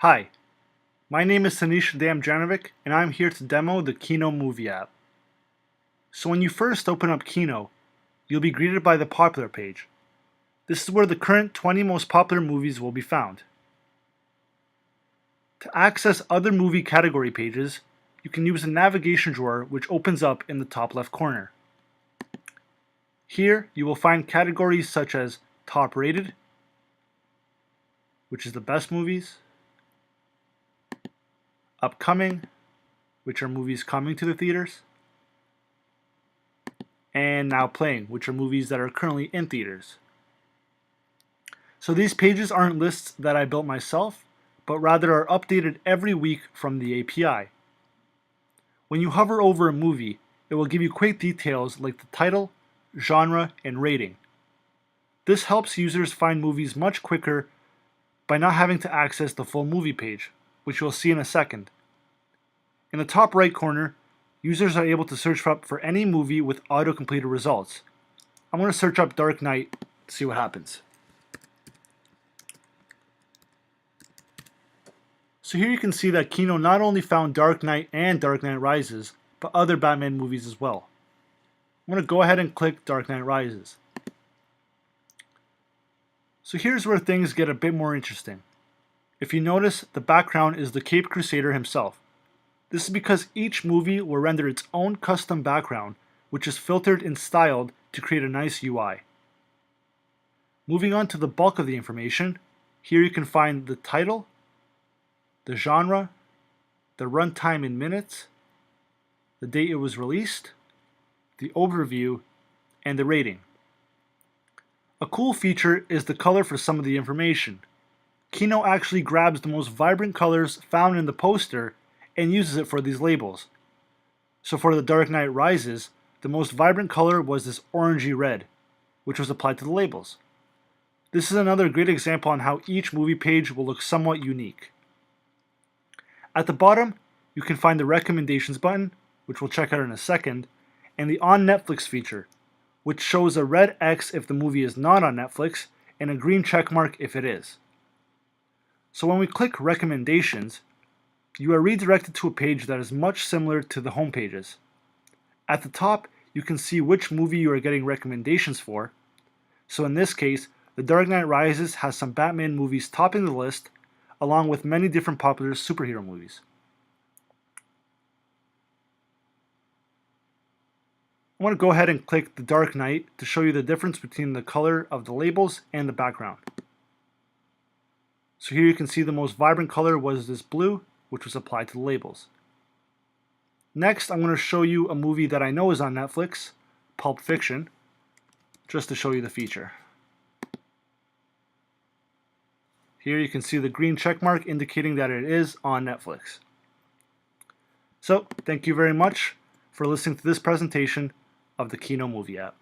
Hi, my name is Sanish Damjanovic, and I'm here to demo the Kino movie app. So when you first open up Kino, you'll be greeted by the popular page. This is where the current 20 most popular movies will be found. To access other movie category pages, you can use the navigation drawer which opens up in the top left corner. Here you will find categories such as Top Rated, which is the best movies, Upcoming, which are movies coming to the theaters, and Now Playing, which are movies that are currently in theaters. So these pages aren't lists that I built myself, but rather are updated every week from the API. When you hover over a movie, it will give you quick details like the title, genre, and rating. This helps users find movies much quicker by not having to access the full movie page, which you'll see in a second. In the top right corner, users are able to search up for any movie with auto-completed results. I'm going to search up Dark Knight to see what happens. So here you can see that Kino not only found Dark Knight and Dark Knight Rises, but other Batman movies as well. I'm going to go ahead and click Dark Knight Rises. So here's where things get a bit more interesting. If you notice, the background is the Caped Crusader himself. This is because each movie will render its own custom background, which is filtered and styled to create a nice UI. Moving on to the bulk of the information, here you can find the title, the genre, the runtime in minutes, the date it was released, the overview, and the rating. A cool feature is the color for some of the information. Kino actually grabs the most vibrant colors found in the poster and uses it for these labels. So for The Dark Knight Rises, the most vibrant color was this orangey red, which was applied to the labels. This is another great example on how each movie page will look somewhat unique. At the bottom, you can find the recommendations button, which we'll check out in a second, and the On Netflix feature, which shows a red X if the movie is not on Netflix and a green check mark if it is. So when we click Recommendations, you are redirected to a page that is much similar to the home pages. At the top, you can see which movie you are getting recommendations for. So in this case, The Dark Knight Rises has some Batman movies topping the list, along with many different popular superhero movies. I want to go ahead and click The Dark Knight to show you the difference between the color of the labels and the background. So here you can see the most vibrant color was this blue, which was applied to the labels. Next, I'm going to show you a movie that I know is on Netflix, Pulp Fiction, just to show you the feature. Here you can see the green check mark indicating that it is on Netflix. So, thank you very much for listening to this presentation of the Kino movie app.